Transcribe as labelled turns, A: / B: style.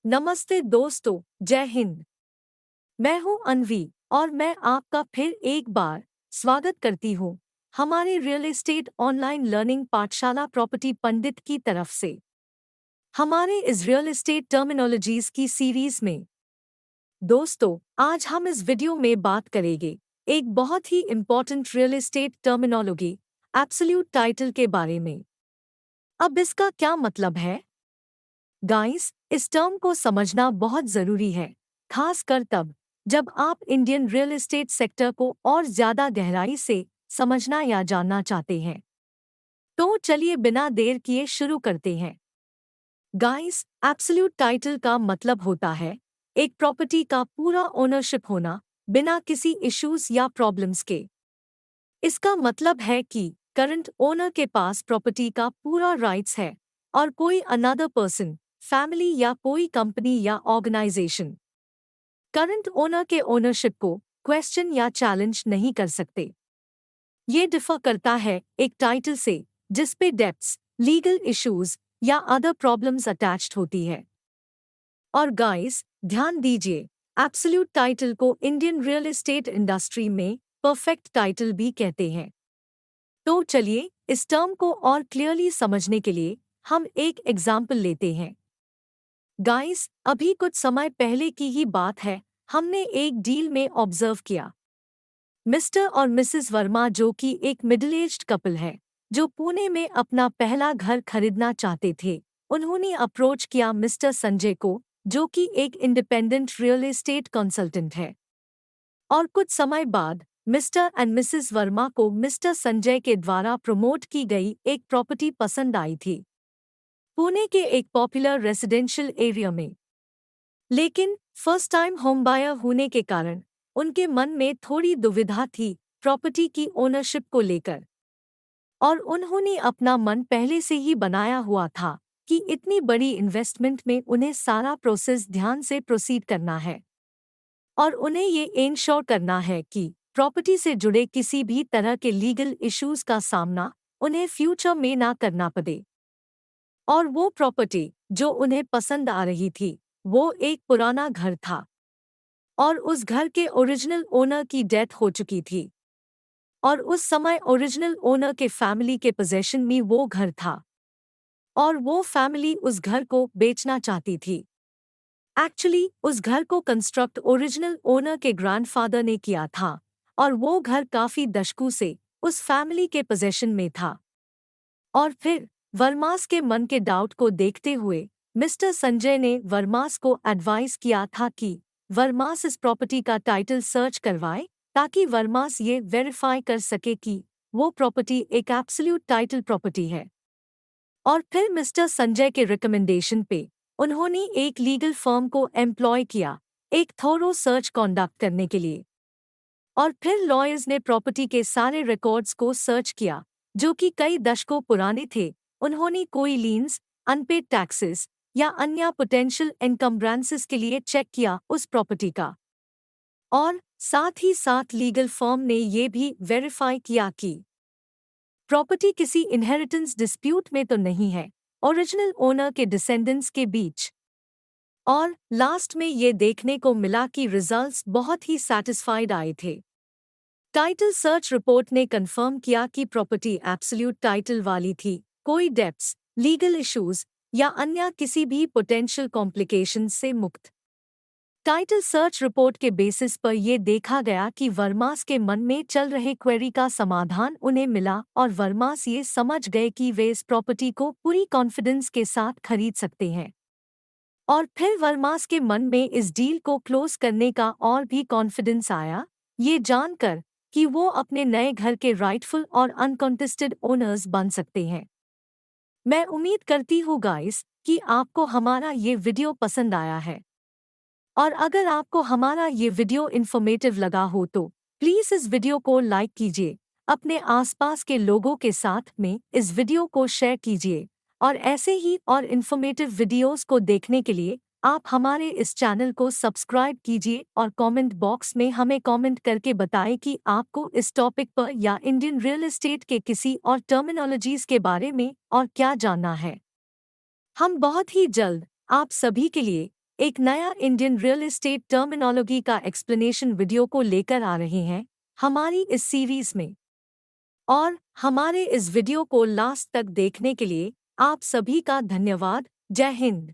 A: नमस्ते दोस्तों, जय हिंद। मैं हूं अनवी और मैं आपका फिर एक बार स्वागत करती हूं हमारे रियल एस्टेट ऑनलाइन लर्निंग पाठशाला प्रॉपर्टी पंडित की तरफ से हमारे इस रियल एस्टेट टर्मिनोलॉजीज की सीरीज में। दोस्तों, आज हम इस वीडियो में बात करेंगे एक बहुत ही important real estate terminology absolute title के बारे में। अब इसका क्या मतलब है? गाइस, इस टर्म को समझना बहुत ज़रूरी है, खासकर तब जब आप इंडियन रियल एस्टेट सेक्टर को और ज़्यादा गहराई से समझना या जानना चाहते हैं। तो चलिए बिना देर किए शुरू करते हैं। गाइस, एब्सोल्यूट टाइटल का मतलब होता है एक प्रॉपर्टी का पूरा ओनरशिप होना बिना किसी इश्यूज या प्रॉब्लम्स के। इसका मतलब है कि करंट ओनर के पास प्रॉपर्टी का पूरा राइट्स है और कोई अनदर पर्सन, फैमिली या कोई कंपनी या ऑर्गेनाइजेशन करंट ओनर के ओनरशिप को क्वेश्चन या चैलेंज नहीं कर सकते। ये डिफर करता है एक टाइटल से जिस पे डेब्ट्स, लीगल इश्यूज या अदर प्रॉब्लम्स अटैच्ड होती है। और गाइस, ध्यान दीजिए, एब्सोल्यूट टाइटल को इंडियन रियल एस्टेट इंडस्ट्री में परफेक्ट टाइटल भी कहते हैं। तो चलिए इस टर्म को और क्लियरली समझने के लिए हम एक एग्जाम्पल लेते हैं। गाइस, अभी कुछ समय पहले की ही बात है, हमने एक डील में ऑब्जर्व किया मिस्टर और मिसेस वर्मा, जो कि एक मिडिल एज्ड कपल है जो पुणे में अपना पहला घर खरीदना चाहते थे। उन्होंने अप्रोच किया मिस्टर संजय को, जो कि एक इंडिपेंडेंट रियल एस्टेट कंसल्टेंट है। और कुछ समय बाद मिस्टर एंड मिसेस वर्मा को मिस्टर संजय के द्वारा प्रमोट की गई एक प्रॉपर्टी पसंद आई थी पुणे के एक पॉपुलर रेसिडेंशियल एरिया में। लेकिन फर्स्ट टाइम होम बायर होने के कारण उनके मन में थोड़ी दुविधा थी प्रॉपर्टी की ओनरशिप को लेकर। और उन्होंने अपना मन पहले से ही बनाया हुआ था कि इतनी बड़ी इन्वेस्टमेंट में उन्हें सारा प्रोसेस ध्यान से प्रोसीड करना है और उन्हें ये इंश्योर करना है कि प्रॉपर्टी से जुड़े किसी भी तरह के लीगल इश्यूज का सामना उन्हें फ्यूचर में ना करना पड़े। और वो प्रॉपर्टी जो उन्हें पसंद आ रही थी वो एक पुराना घर था और उस घर के ओरिजिनल ओनर की डेथ हो चुकी थी और उस समय ओरिजिनल ओनर के फैमिली के पोजेशन में वो घर था और वो फैमिली उस घर को बेचना चाहती थी। एक्चुअली उस घर को कंस्ट्रक्ट ओरिजिनल ओनर के ग्रैंडफादर ने किया था और वो घर काफी दशकों से उस फैमिली के पोजेशन में था। और फिर वर्मास के मन के डाउट को देखते हुए मिस्टर संजय ने वर्मास को एडवाइस किया था कि वर्मास इस प्रॉपर्टी का टाइटल सर्च करवाए ताकि वर्मास ये वेरीफाई कर सके कि वो प्रॉपर्टी एक एब्सोल्यूट टाइटल प्रॉपर्टी है। और फिर मिस्टर संजय के रिकमेंडेशन पे उन्होंने एक लीगल फर्म को एम्प्लॉय किया एक थोरो सर्च कंडक्ट करने के लिए। और फिर लॉयर्स ने प्रॉपर्टी के सारे रिकॉर्ड्स को सर्च किया जो कि कई दशकों पुराने थे। उन्होंने कोई लीन्स, अनपेड टैक्सेस या अन्य पोटेंशियल एनकम्ब्रेंसेस के लिए चेक किया उस प्रॉपर्टी का। और साथ ही साथ लीगल फर्म ने ये भी वेरीफाई किया कि प्रॉपर्टी किसी इनहेरिटेंस डिस्प्यूट में तो नहीं है ओरिजिनल ओनर के डिसेंडेंट्स के बीच। और लास्ट में ये देखने को मिला कि रिजल्ट्स बहुत ही सैटिस्फाइड आए थे। टाइटल सर्च रिपोर्ट ने कंफर्म किया कि प्रॉपर्टी एब्सोल्यूट टाइटल वाली थी, कोई डेब्ट्स, लीगल इश्यूज या अन्य किसी भी पोटेंशियल कॉम्प्लिकेशंस से मुक्त। टाइटल सर्च रिपोर्ट के बेसिस पर यह देखा गया कि वर्मास के मन में चल रहे क्वेरी का समाधान उन्हें मिला और वर्मास ये समझ गए कि वे इस प्रॉपर्टी को पूरी कॉन्फिडेंस के साथ खरीद सकते हैं। और फिर वर्मास के मन में इस डील को क्लोज करने का और भी कॉन्फिडेंस आया, ये जानकर कि वो अपने नए घर के राइटफुल और अनकॉन्टेस्टेड ओनर्स बन सकते हैं। मैं उम्मीद करती हूँ गाइस कि आपको हमारा ये वीडियो पसंद आया है। और अगर आपको हमारा ये वीडियो इन्फॉर्मेटिव लगा हो तो प्लीज़ इस वीडियो को लाइक कीजिए, अपने आसपास के लोगों के साथ में इस वीडियो को शेयर कीजिए और ऐसे ही और इन्फॉर्मेटिव वीडियोस को देखने के लिए आप हमारे इस चैनल को सब्सक्राइब कीजिए और कमेंट बॉक्स में हमें कमेंट करके बताएं कि आपको इस टॉपिक पर या इंडियन रियल एस्टेट के किसी और टर्मिनोलॉजीज के बारे में और क्या जानना है। हम बहुत ही जल्द आप सभी के लिए एक नया इंडियन रियल एस्टेट टर्मिनोलॉजी का एक्सप्लेनेशन वीडियो को लेकर आ रहे हैं हमारी इस सीरीज में। और हमारे इस वीडियो को लास्ट तक देखने के लिए आप सभी का धन्यवाद। जय हिंद।